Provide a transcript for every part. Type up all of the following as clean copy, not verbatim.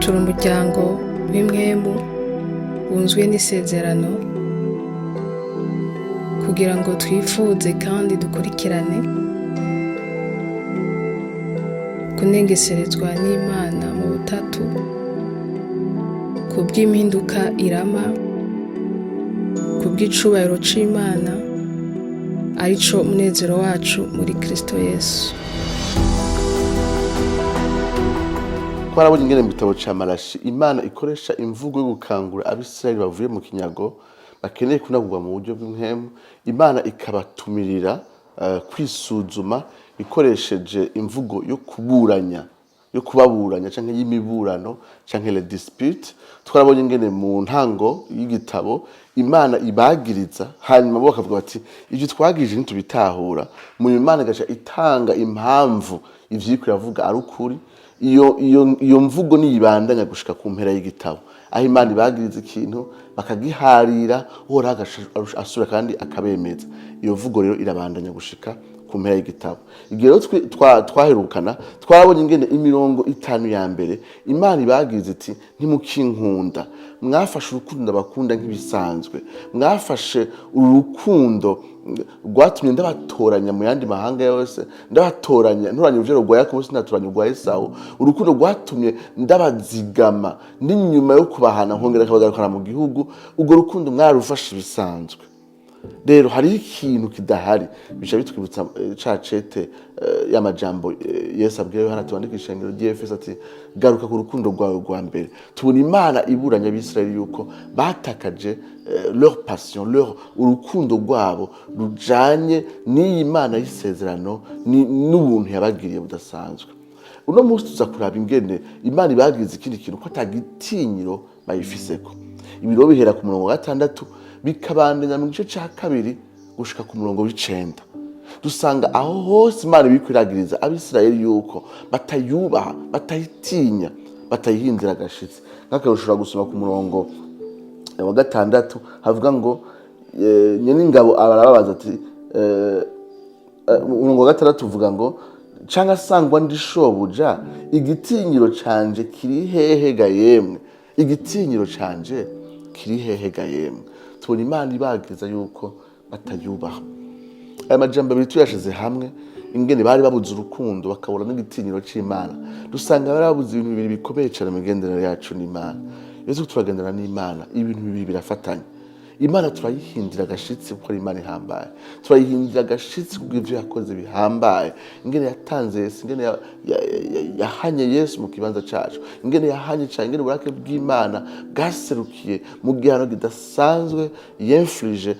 turi umuryango w'imwemu wunzwe n'isezerano kugira ngo twifuze kandi dukurikirane kunengeserezwa n'Imana mu butatu kubw'impinduka irama kubw'icubahiro c'Imana arico munezero wacu muri Kristo Yesu. Twarabonye ingene mu gitabo ca Malachi Imana ikoresha imvugo yo gukangura Abisirayeli bavuye mu kinyago bakeneye kunagurwa mu buryo bw'impemu. Imana ikabatumirira kwisuzuma ikoresheje imvugo yo kubaburanya canke y'imiburano canke le dispute. Twarabonye ingene mu ntango y'igitabo Imana ibagiriza hanyuma bo bakavuga bati ivyo twagije ntitubitahura, mu Imana igaca itanga impamvu ivyiko iravuga ari ukuri. Iyo mvugo niyibandanya gushika ku mpera y'igitabo aho Imana ibagiriza ikintu bakagiharira Uhoraho asura kandi akabemeza. Iyo mvugo rero irabandanya gushika ku mpera y'igitabo. Igihe rero twaherukana twarabonye ingene imirongo 5 ya mbere Imana ibagiriza iti ntimukinkunda, mwafashe urukundo bakunda nk'ibisanzwe, mwafashe urukundo rwatumye ndabatoranya mu yandi mahanga yose, ndabatoranya nturanye urugero rwa Yakobo sinatoranya urwa Esawu, urukundo rwatumye ndabazigama n'inyuma yo kubahana nkongera kabagarukana mu gihugu. Ubwo rukundo mwarufashe ibisanzwe. Rero hari ikintu kidahari bica bitwibutsa cacete y'amajambo Yesu abwiye Yohana twandika ishengero ry'Efeso ati garuka ku rukundo rwawe rwa mbere. Tubona Imana iburanya Abisirayeli yuko batakaje leur passion, urukundo rwabo rujanye n'iyi Imana y'isezerano n'ubuntu yabagiriye budasanzwe. Uno munsi tuza kuraba ingene Imana ibagiriza ikindi kintu ko atagitinyiro bayifiseko. Ibiro bihera ku murongo wa 6 bikabandanya mu gice ca 2 gushika ku murongo w'9. Dusanga aho hose Imana ibikwiragiriza Abisirayeli yuko batayubaha, batayitinya, batayihindira agashitsi. Nk'akarusho gusoma ku murongo wa 6 havuga ngo nyene ingabo abarababaza ati umurongo wa 6 uvuga ngo canga sangwa ndishobuja igitinyiro canje kiri hehe ga yemwe, igitinyiro canje kiri hehe ga yemwe. Tubona Imana ibagiriza yuko batayubaha. Aya majambo abiri tuyashize hamwe ingene bari babuze urukundo bakabura n'igitinyiro c'Imana. Dusanga bari babuze ibintu bibiri bikomeye cyane mu migenderanire yacu n'Imana. Yesu turagendana n'Imana ibintu bibiri birafatanya. Imana turayihindira agashitsi kuko ari Imana ihambaye. Turayihindira agashitsi kuko ivyo yakoze bihambaye. Ingene yatanze Yesu, ingene yahanye Yesu mu kibanza cacu, ingene yahanye cyane, ingene uburake bw'Imana bwaserukiye mu gihano kidasanzwe yinflige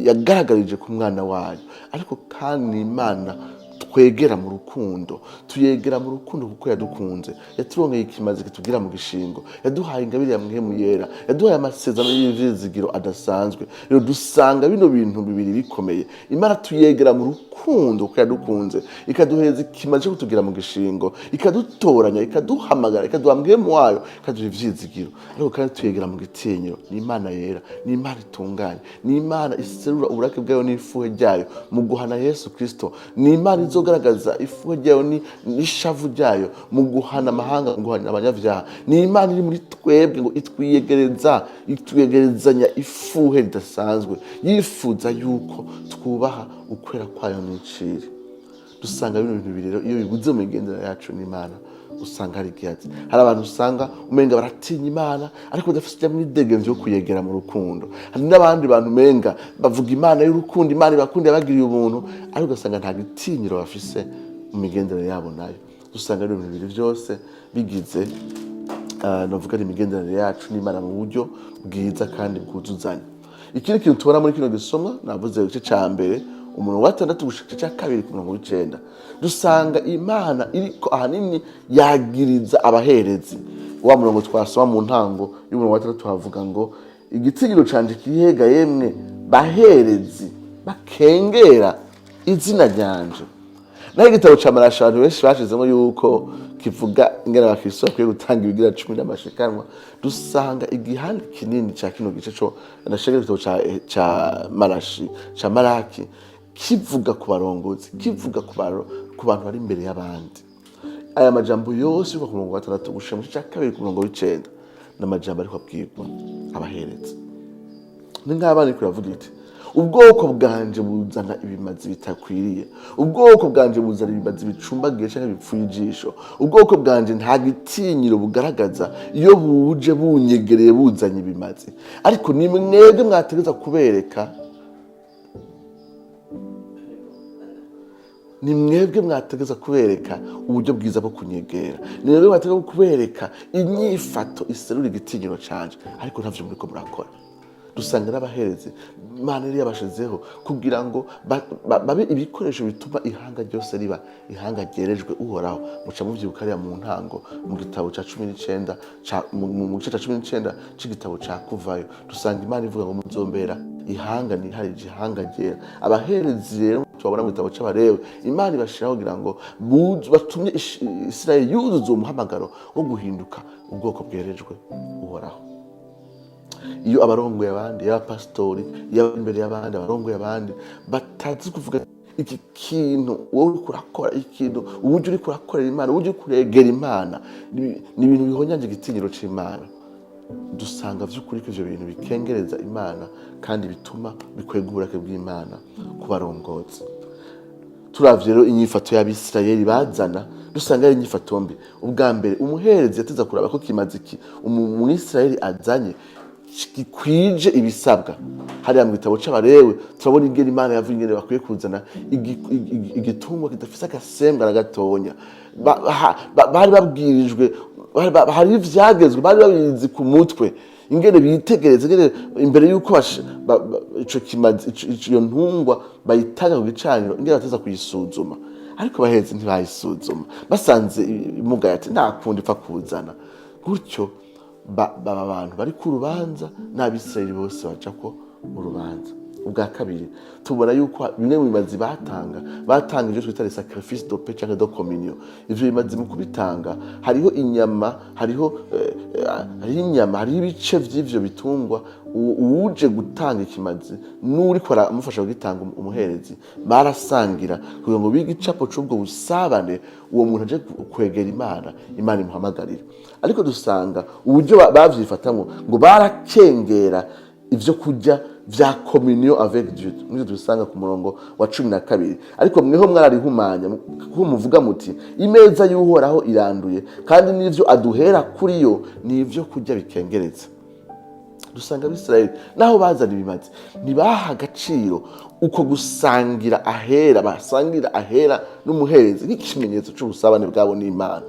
yagaragarije ku mwana wayo. Ariko kandi Imana twegera mu rukundo, tuyegera mu rukundo kuko yadukunze, yaturongeye ikimazi kitugira mu gishingo, yaduhaye ingabire ya mpwemu yera, yaduhaye amasezerano y'ivizigiro adasanzwe. Rero dusanga bino bintu bibiri bikomeye. Imana tuyegera mu rukundo kuko yadukunze, ikaduheza ikimazi cyo kutugira mu gishingo, ikadutoranya, ikaduhamagara, ikaduha mpwemu wayo, ikaduha ivyizigiro. Ariko kandi tuyegera mu gitinyiro. Ni Imana yera, ni Imana itunganye, ni Imana iserura uburake bwayo n'ifuhe ryayo mu guhana Yesu Kristo, ni Imana izogaragaza ifuhe ryayo n'ishavu ryayo mu guhana amahanga, mu guhana abanyavyaha. Ni Imana iri muri twebwe ngo itwiyegerezanya ifuhe ridasanzwe, yifuza yuko twubaha ukwera kwayo n'iciri. Dusanga bino bintu bibiri rero iyo bibuze mu migenderanire yacu n'Imana usanga hari ikibazo. Hari abantu usanga umenga baratinya Imana ariko badafite n'idegembyo yo kuyegera mu rukundo. Hari n'abandi bantu umenga bavuga Imana y'urukundo, Imana ibakunda yabagiriye ubuntu, ariko ugasanga nta gitinyiro bafise mu migenderanire yabo nayo. Dusanga ibintu bibiri byose bigize novuga ari imigenderanire yacu n'Imana mu buryo bwiza kandi bwuzuzanya. Ikindi kintu tubona muri kino gisomwa navuze igice ca mbere umurongo wa 6 gushika ca 2 ku murongo w'9 dusanga Imana iriko ahanini yagiriza abaherezi. Wa murongo twasoma mu ntango y'umurongo wa 3 havuga ngo igitinyiro canje kirihega yemwe baherezi bakengera izina ryanje. Naho igitabo ca Malachi abantu benshi bashizemo yuko kivuga ingene abakristo bakwiye gutanga ibigira 10 n'amashikanwa. Dusanga igihande kinini ca kino gice co ndashaka igitabo ca Malachi ca Malaki kivuga ku barongozi, kivuga ku bantu bari imbere y'abandi. aya majambo yose uva ku murongo wa 6 gushika mu gice cya 2 ku murongo w'9 n'amajambo ariko abwirwa abaherezi. Ni nk'abana ariko yavuga iti ubwoko bwanje buzana ibimazi bitakwiriye, ubwoko bwanje buzana ibimazi bicumbagiye cyangwa bipfuye ijisho, ubwoko bwanje nta gitinyiro bugaragaza iyo buje bunyegereye buzanye ibimazi, ariko ni mwebwe mwategeza kubereka, ni mwebwe mwategeza kubereka uburyo bwiza bwo kunyegera, ni mwebwe mwategeza kubereka inyifato iserura igitinyiro canje, ariko ntavyo muriko murakora. Dusanga n'abaherezi Imana yari yabashizeho kugira ngo babe ibikoresho bituma ihanga ryose riba ihanga ryerejwe Uhoraho. Muca muvyibuka ariya mu ntango mu gitabo ca 19 mu gice ca 19 c'igitabo ca Kuvayo, dusanga Imana ivuga ngo muzombera ihanga ni hari ihanga ryera. Abaherezi rero tubabona mu gitabo c'Abalewi, Imana ibashiraho kugira ngo batumye Isirayeli yuzuza umuhamagaro wo guhinduka ubwoko bwerejwe Uhoraho. Iyo abarongoye abandi, y'abapastori, imbere y'abandi, abarongoye abandi batazi kuvuga iki kintu wowe uri kurakora, ikintu uburyo uri kurakorera Imana, uburyo uri kuregera Imana, ni ibintu bihonyanje igitinyiro c'Imana. Dusanga vy'ukuri ko ivyo bintu bikengereza Imana kandi bituma bikwega uburake bw'Imana ku barongozi. Turavye rero inyifato y'Abisirayeli bazana, dusanga ari inyifato mbi. Ubwa mbere umuherezi yateza kuraba ko kimaze iki Umwisirayeli azanye gikwije ibisabwa. Hariya mu gitabo c'Abalewi turabona ingene Imana yavuye ingene bakwiye kuzana igitungwa kidafise agasembwa na gatonya. Bari babwirijwe, hari ivyagezwe, bari babizi ku mutwe ingene bitegereza ingene imbere yuko ico kimazi iyo ntungwa bayitanga ku gicaniro ingene bateza kuyisuzuma, ariko baheze ntibayisuzuma, basanze imuga yati nta kundi ipfa kuzana gutyo. Baba abantu bari ku rubanza n'Abisirayeli bose baca ko urubanza. Ubwa kabiri tubona yuko bimwe mu bimazi batanga ibyo twita sacrifice de paix cyangwa de communion. Ivyo bimazi mu kubitanga hariho inyama, hariho ibice vy'ivyo bitungwa. Uje gutanga ikimazi n'uri kora amufasha kugitanga umuherezi barasangira kugira ngo bige icapo c'ubwo busabane uwo muntu aje kwegera Imana, Imana imuhamagarira. Ariko dusanga uburyo bavyifatamwo ngo barakengera ivyo kurya vya communion avec Dieu. Muri dusanga ku murongo wa 12, ariko mweho mwararihumanya kuko muvuga muti imeza y'Uhoraho iranduye kandi n'ivyo aduhera kuri yo n'ivyo kurya bikengereza. Dusanga Abisirayeli naho bazana ibimazi ntibaha agaciro uko gusangira ahera, basangira ahera n'umuherezi nk'ikimenyetso c'ubusabane bwabo n'Imana.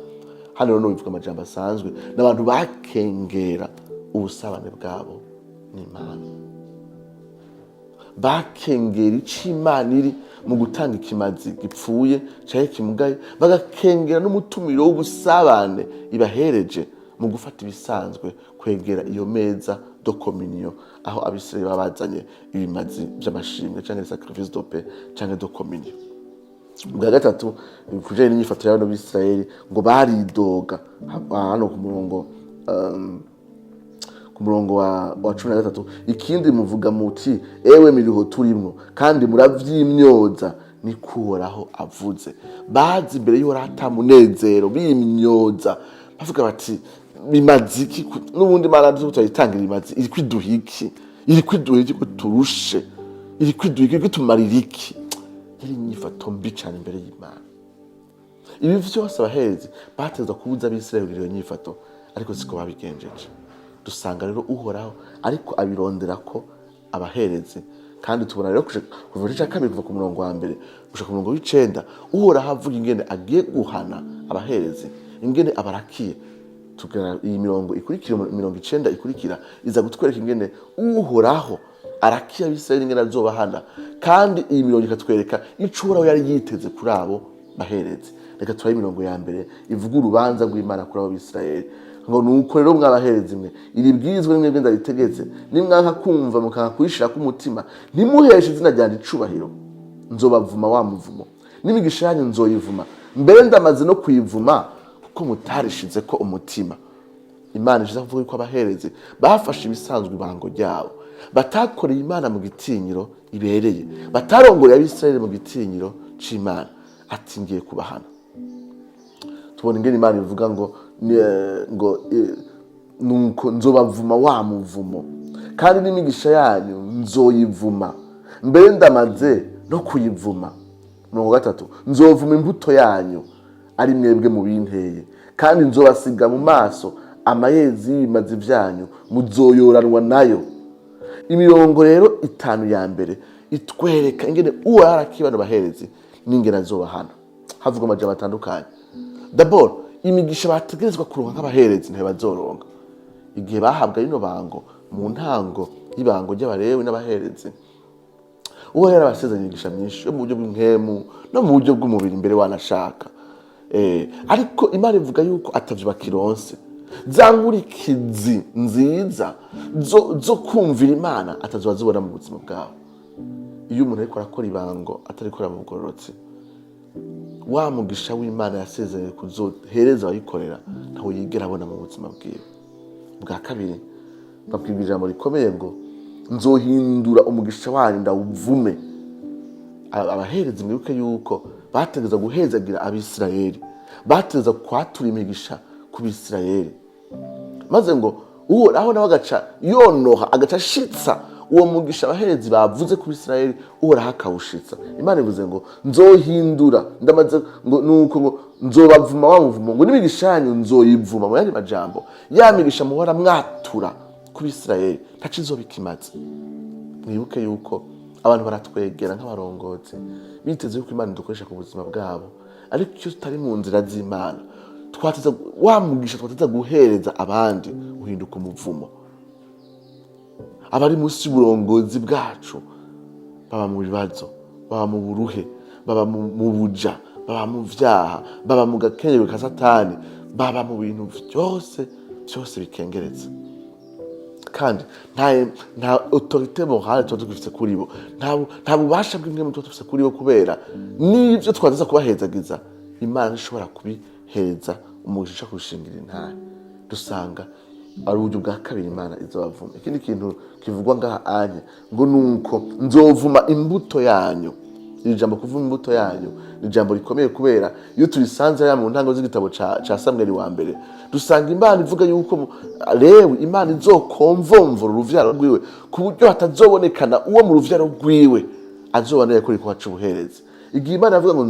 Hano rero bivuga amajambo asanzwe n'abantu bakengera ubusabane bwabo n'Imana, bakengera ic'Imana iri mu gutanga ikimazi gipfuye canke kimugaye, bagakengera n'umutumiro w'ubusabane ibahereje mu gufata ibisanzwe kwegera iyo meza do communion, aho Abisirayeli babazanye ibimazi by'amashimwe canke sacrifice de paix canke do communion. Ubwa gatatu kujanye n'inyifato y'abana b'Isirayeli ngo baridoga hano ku murongo wa 13. Ikindi muvuga muti ewe miriho turimwo kandi muravyimyoza ni Uhoraho avuze. Bazi imbere y'Uhoraho atamunezero bimyoza, bavuga bati bimazi iki n'ubundi Imana tuyitangira imazi iri kwiduhiki, iri kwiduhiki ko turushe, iri kwiduhiki ko tumarira iki. Yari inyifato mbi cyane imbere y'Imana. Ibi vyose abaherezi bateza kubuza Abisirayeli iyo nyifato, ariko siko babigenjeje. Dusanga rero Uhoraho ariko abirondera ko abaherezi, kandi tubona rero kuva cya kabiri kuva ku murongo wa mbere gushika ku murongo w'9 Uhoraho avuga ingene agiye guhana abaherezi, ingene abarakiye. Tugera iyi mirongo ikurikira, mirongo 9 ikurikira iza gutwereka ingene Uhoraho arakiye Abisirayeli ingene azobahana, kandi iyi mirongo ikatwereka ico Uhoraho yari yiteze kuri abo baherezi. Reka turaye imirongo ya mbere ivuga urubanza rw'Imana kuri abo Bisirayeli ngo nuko rero mwabaherezi mwe iri bwizwe mwebwe ndaritegetse, nimwanka kumva mukanka kwishira ku mutima, ntimuheshe izina ryanje icubahiro, nzobavuma wa muvumo, n'imigisha yanyu nzoyivuma, mbere ndamaze no kuyivuma kuko mutarishize ko umutima. Imana iza kuvuga ko abaherezi bafashe ibisanzwe ibango ryabo, batakoreye Imana mu gitinyiro ibereye, batarongoreye Abisirayeli mu gitinyiro c'Imana. Ati ngiye kubahana. tubona ingene Imana ivuga nuko nzobavuma wa muvumo kandi n'imigisha yanyu nzoyivuma mbere ndamaze no kuyivuma. 3 nzovuma imbuto yanyu ari mwebwe mu binteye kandi nzobasiga mu maso amayezi y'ibimazi vyanyu muzoyoranwa nayo. Imirongo rero 5 ya mbere itwereka ingene uwarakibano baherezi n'ingene azobahana. Havuga amajambo atandukanye. D'abord imigisha bategerezwa kuronka nk'abaherezi ntibazoronka igihe bahabwa rino bango mu ntango y'ibango ry'abarewi n'abaherezi. Uwo rero abasezeranya imigisha myinshi yo mu buryo bw'inkemu no mu buryo bw'umubiri imbere wanashaka. Ariko Imana ivuga yuko atavyo bakironse. Za nkurikizi nziza zo kumvira Imana atazobazibona mu buzima bwabo. Iyo umuntu ariko arakora ibango atarikora mu bugororotsi, wa mugisha w'Imana yasezeranye kuzohereza abayikorera ntaho yigera abona mu buzima bwiwe. Bwa kabiri babwirwa ijambo rikomeye ngo nzohindura umugisha wanyu ndawuvume. Abaherezi mwibuke yuko bategeza guhezagira Abisirayeli, bategeza kwatura imigisha ku Bisirayeli, maze ngo uhoraho nawe agaca yonoha agaca ashitsa uwo mugisha abaherezi bavuze ku Bisirayeli uhoraho akawushitsa. Imana ivuze ngo nzohindura ndamaze ngo nuko ngo nzobavuma wa muvumo ngo n'imigisha yanyu nzoyivuma. Mu yandi majambo ya migisha muhora mwatura ku Bisirayeli ntaco izobikimaze. Mwibuke yuko abantu baratwegera nk'abarongozi biteze yuko Imana dukoresha ku buzima bwabo, ariko icyo tutari mu nzira z'Imana twateza wa mugisha twateza guhereza abandi uhinduka umuvumo. Abari munsi y'uburongozi bwacu baba mu bibazo, baba mu buruhe, baba mu buja, baba mu vyaha, baba mu gakenyero ka Satani, baba mu bintu byose bikengeretse. Kandi nta autorité morale tuba dufise kuri bo, nta bubasha bw'imwe tuba dufise kuri bo, kubera n'ivyo twaza kubahezagiza Imana ishobora kubiheza umugisha kurushingira intare. Dusanga ari uburyo bwa kabiri Imana izobavuma. Ikindi kintu kivugwa ngaha anye ngo nuko nzovuma imbuto yanyu. Iri jambo kuvuma imbuto yanyu ni jambo rikomeye, kubera iyo turisanze ya mu ntango z'igitabo ca Samuel wa mbere dusanga Imana ivuga yuko Lewi Imana izokomvomvura uruvyaro rwiwe ku buryo hatazobonekana uwo mu ruvyaro rwiwe azobonera kuri kwaca ubuherezi. Igihe Imana yavuga ngo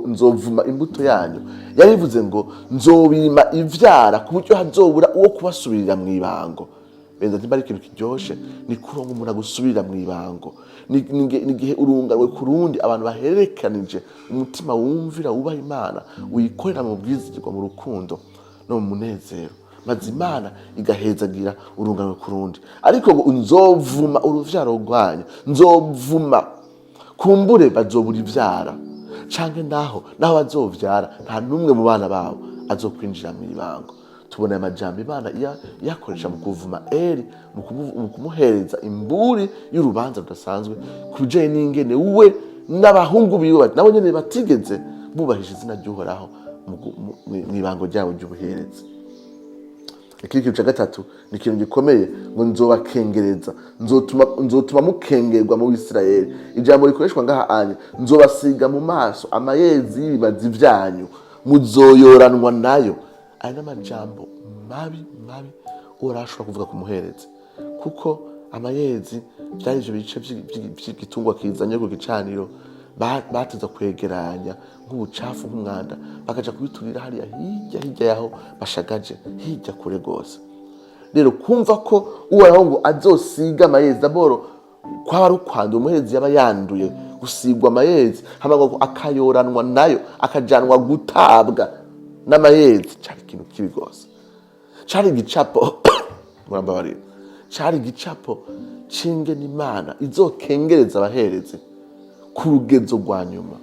nzovuma imbuto yanyu, yarivuze ngo nzobima ivyara ku buryo hazobura uwo kubasubirira mu ibango. Benza ntibari ikintu kiryoshe ni kuronka umuntu agusubirira mu ibango. Nigihe urunganwe ku rundi abantu baherekanije umutima wumvira wubaha Imana, uyikorera mu bwizigirwa, mu rukundo no mu munezero, maze Imana igahezagira urunganwe ku rundi. Ariko ngo nzovuma uruvyaro rwanyu, nzovuma kumbure bazobura ivyara, canke naho bazovyara nta numwe mu bana babo azokwinjira mu ibango. Tubona amajambo Imana yakoresha mu kuvuma Eli, mu kumuhereza imburi y'urubanza rudasanzwe kujanye n'ingene we n'abahungu biwe nabo nyene batigeze bubahije izina ry'Uhoraho mu ibango ryabo ry'ubuherezi. Ikindi cya gatatu ni ikintu gikomeye ngo nzobakengereza, nzotuma mukengerwa mu Bisirayeli. Ijambo rikoreshwa ngaha anye nzobasiga mu maso amayezi y'ibimazi vyanyu muzoyoranwa nayo. Aya n'amajambo mabi urashobora kuvuga ku muherezi, kuko amayezi byari ivyo bice by'igitungwa kizanye ku gicaniro bateza kwegeranya nk'ubucafu nk'umwanda bakaja kubiturira hariya hirya yaho bashagaje hirya kure gose. Rero kumva ko Uhoraho ngo azosiga amayezi aboro kwaba ari ukwanda umuherezi yaba yanduye gusigwa amayezi hama ngo akayoranwa nayo akajanwa gutabwa n'amayezi, cari ikintu kibi gose, cari igicapo murambabarira, cari igicapo c'ingene Imana izokengereza abaherezi ku rugezo rwa nyuma.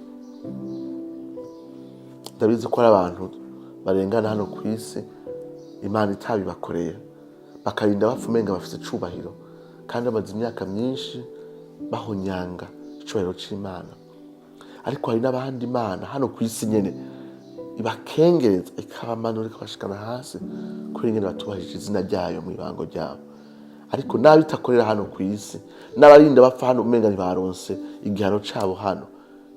Ndabizi ko ari abantu barengana hano ku isi Imana itabibakoreye, bakarinda bapfumenga bafite icubahiro, kandi bamaze imyaka myinshi bahonyanga icubahiro c'Imana. Ariko hari n'abandi Imana hano ku isi nyene ibakengereza ikabamanura ikabashikana hasi kuri ingene batubahije izina ryayo mu ibango ryabo. Ariko n'abitakorera hano ku isi n'abarinda bapfa hano umenga ntibaronse igihano cabo hano,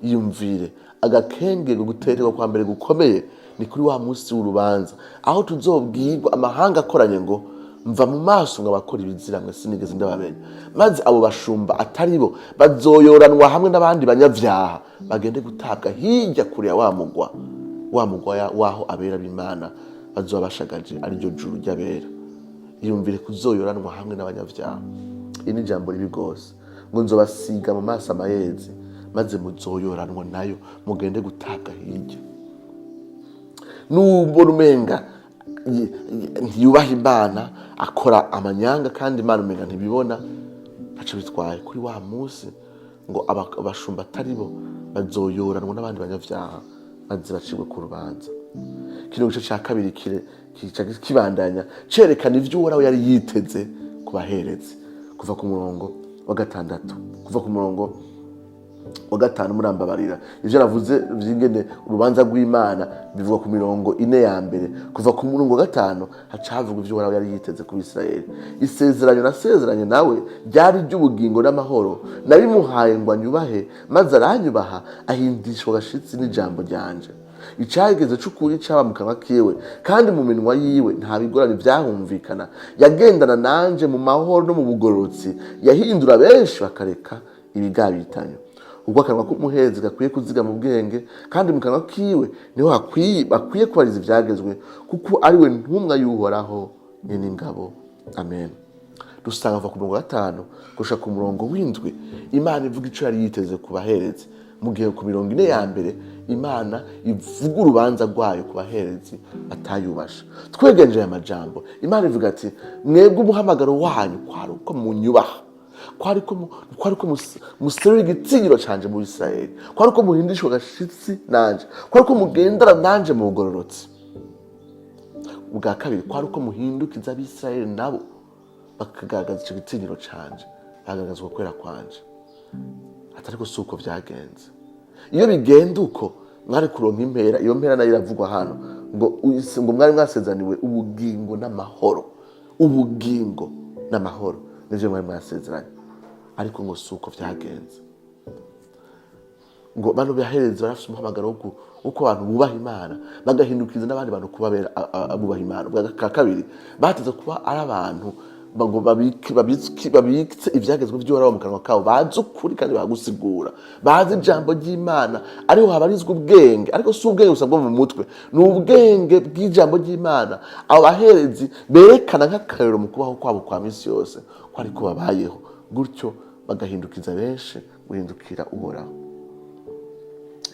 Iyumvire agakenge guterwa kwa mbere gukomeye ni kuri wa munsi w'urubanza, aho tuzobwirwa amahanga akoranye ngo mva mu maso ngo abakora ibiziramwe sinigeze ndabamenya, maze abo bashumba atari bo bazoyoranwa hamwe n'abandi banyavyaha bagende gutabwa hirya kure ya wa mugwa waho abera b'Imana bazoba bashagaje ari ryo juru ry'abera. Iyumvire kuzoyoranwa hamwe n'abanyavyaha. Ini jambo ribi gose ngo nzobasiga mu maso amayezi maze muzoyoranwa nayo mugende gutabwa hirya. Nubwo rumenga ntiyubaha Imana akora amanyanga kandi Imana umenga ntibibona, ntaco bitwaye kuri wa munsi ngo abashumba atari bo bazoyoranwa n'abandi banyavyaha maze bacibwe ku rubanza. Kino gice ca kabiri kibandanya cerekana ivyo Uhoraho yari yiteze ku baherezi kuva ku murongo wa 6 kuva ku murongo wa 5 murambabarira ivyo navuze vyingene urubanza rw'Imana bivuga ku mirongo 4 ya mbere kuva ku murongo wa 5 hacavuga ivyo Uhoraho yari yiteze ku Bisirayeli. Isezerano nasezeranye nawe ryari ry'ubugingo n'amahoro, nabimuhaye ngo anyubahe maze aranyubaha ahindishwa gashitsi n'ijambo ryanje. Icageze c'ukuri caba mu kanwa kiwe kandi mu minwa yiwe nta bigorane vyahumvikana. Yagendana nanje mu mahoro no mu bugororotsi, yahindura benshi bakareka ibigabitanyo. Ubwo akanwa k'umuhezi gakwiye kuziga mu bwenge, kandi mu kanwa kiwe niho bakwiye kubariza ivyagezwe, kuko ari we ntumwa y'Uhoraho nyene ingabo. Amen. Dusanga kuva ku murongo wa 5 gushika ku murongo w'indwi Imana ivuga ico yari yiteze ku baherezi, mu gihe ku mirongo 4 ya mbere Imana ivuga urubanza rwayo ku baherezi batayubasha. Twegenje aya majambo, Imana ivuga ati mwebwe umuhamagaro wanyu kwari uko munyubaha, kwari ko muserura igitinyiro canje mu Bisirayeli, kwari ko muhindishwa gashitsi nanje, kwari ko mugendera nanje mu bugororotsi. Ubwa kabiri kwari ko muhindukiza Abisirayeli nabo bakagaragaza ico gitinyiro canje, bagaragaza kwera kwanje. Atariko suko vyagenze. Iyo bigenda uko mwari kuronka impera, iyo mpera nayo iravugwa hano ngo mwari mwasezeraniwe ubugingo n'amahoro. Ubugingo n'amahoro nivyo mwari mwasezeranye, ariko ngo suko vyagenze. Ngo bano baherezi barafise umuhamagaro uko abantu bubaha Imana bagahindukiza n'abandi bantu kubabera abubaha Imana. Ubwa kabiri bateze kuba ari abantu ngo babitse ivyagezwe vy'Uhoraho mu kanwa kabo, bazi ukuri kandi bagusigura, bazi ijambo ry'Imana, ariho habarizwa ubwenge, ariko si ubwenge gusa bwo mu mutwe, ni ubwenge bw'ijambo ry'Imana. Abo baherezi berekana nk'akarero mu kubaho kwabo kwa misi yose ko ariko babayeho, gutyo bagahindukiza benshi guhindukira Uhoraho.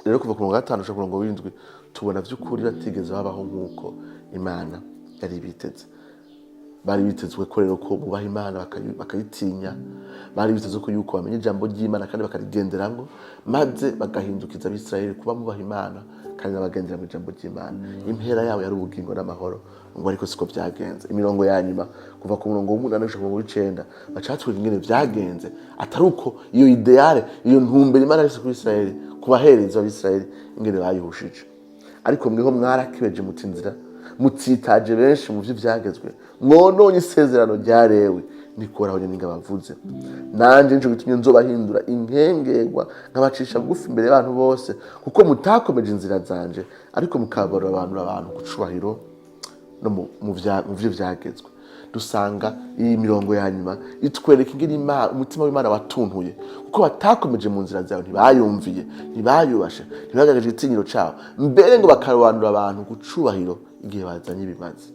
Rero kuva ku murongo wa 5 gushika ku murongo w'indwi tubona vy'ukuri batigeze babaho nk'uko Imana yari biteze. Bari bitezwe ko rero ko bubaha Imana bakayitinya, bari bitezwe ko yuko bamenye ijambo ry'Imana kandi bakarigenderamwo, maze bagahindukiza Abisirayeli kuba bubaha Imana kandi bagendera mu ijambo ry'Imana. Impera yabo yari ubugingo n'amahoro, ngo ariko siko vyagenze. Imirongo ya nyuma kuva ku murongo w'8 gushika ku 9 bacatwe ingene vyagenze, atari uko iyo ideale, iyo ntumbero Imana yari ku Bisirayeli, ku baherezi b'Abisirayeli ingene bayihushije. Ariko mweho mwarakibeje mutinzira, mutsitaje benshi mu vyagezwe, mwononye isezerano rya Lewi, niko Uhoraho nyene bavuze. Nanje nico gitumye nzobahindura inkengerwa nkabacisha bugufi imbere y'abantu bose, kuko mutakomeje inzira zanje, ariko mukabarura abantu gucubahiro no mu vyo vyagezwe. Dusanga iyi mirongo ya nyuma itwereka ingene umutima w'Imana watuntuye, kuko batakomeje mu nzira zayo, ntibayumviye, ntibayubashe, ntibagagaje igitinyiro cabo, mbere ngo bakarobanura abantu gucubahiro igihe bazanye ibimazi.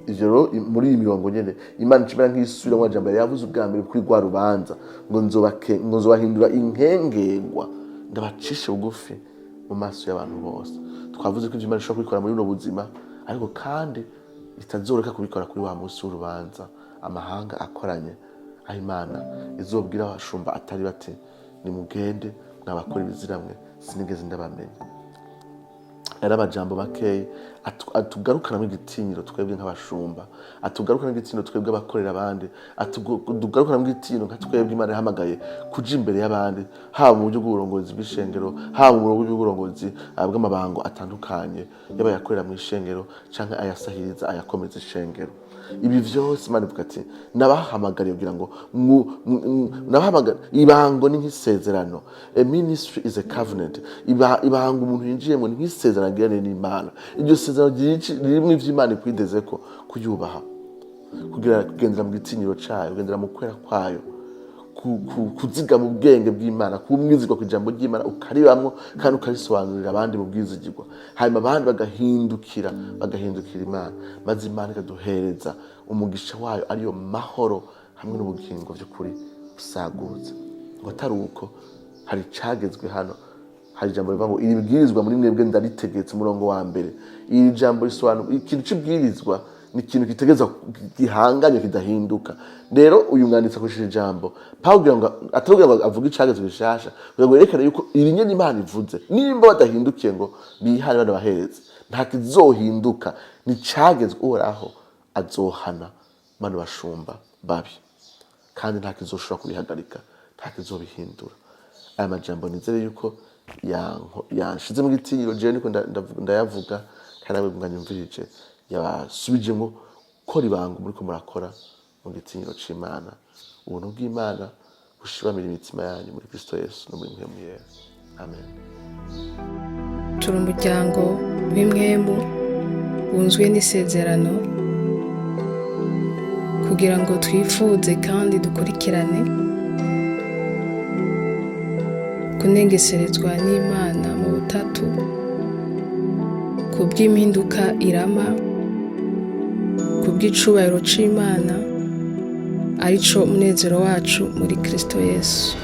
Ivyo muri iyi mirongo nyene Imana icimera nk'isubira mu jambo yavuze ubwa mbere kuri rwa rubanza ngo nzobahindura inkengerwa ndabacishe bugufi mu maso y'abantu bose. Twavuze ko Imana ishobora kubikora muri buno buzima, ariko kandi itazoreka kubikora kuri wa munsi w'urubanza amahanga akoranye, aho Imana izobwira abashumba atari bate nimugende mwabakora ibiziramwe sinigeze ndabamenya. Era amajambo makeye atugarukana igitinyiro twebwe nk'abashumba, atugarukana igitinyiro twebwe abakorera abandi, atugarukana igitinyiro nka twebwe Imana yahamagaye kuja imbere y'abandi, haba mu buryo bw'uburongozi bw'ishengero, haba mu buryo bw'uburongozi bw'amabango atandukanye, yaba yakorera mu ishengero canke ayasahiriza ayakomeza ishengero. ibi vyose Imana ivuga ati nabahamagariye kugira ngo nabahamagara. Ibango ni nk'isezerano. A ministry is a covenant. Ibango umuntu yinjiyemo ni nk'isezerano agiranye n'Imana. Iryo sezerano ririmo ivy'Imana ikwideze ko kuyubaha, kugendera mu gitinyiro cayo, kugendera mu kwera kwayo, kuziga mu bwenge bw'Imana, kumwizigwa ku ijambo ry'Imana ukaribamwo kandi ukarisobanurira abandi mu bwizigirwa, hanyuma abandi bagahindukira Imana, maze Imana ikaduhereza umugisha wayo ariyo mahoro hamwe n'ubugingo by'ukuri busagutse. Ngo atari uko hari cagezwe hano, hari ijambo rivuga ngo iri bwirizwa muri mwebwe ndaritegetse, umurongo wa mbere. Iri jambo risobanura ikintu c'ibwirizwa ni ikintu kitegeza gihanganye kidahinduka. Rero uyu mwanditsi akoresheje ijambo Pawulo ngo atubwira ngo avuga icagezwe gishasha kugira ngo yerekane yuko iri nyene Imana ivuze nimba badahindukiye ngo bihane bana bahereze nta kizohinduka, ni cagezwe Uhoraho azohana bana bashumba babi kandi nta kizoshobora kubihagarika, nta kizobihindura. Aya majambo nizere yuko yanshize mu gitinyiro jewe niko ndayavuga kandi nawe mwanyumvirije yabasubijemo ko ribango muri ko murakora mu gitinyiro c'Imana. Ubuntu bw'Imana bushibamira imitima yanyu muri Kristo Yesu no muri mwemu yera. Amen. Turi umuryango w'imwemu bunzwe n'isezerano kugira ngo twifuze kandi dukurikirane kunengeserezwa n'Imana mu butatu kubw'impinduka irama, kubw'icubahiro c'Imana arico munezero wacu muri Kristo Yesu.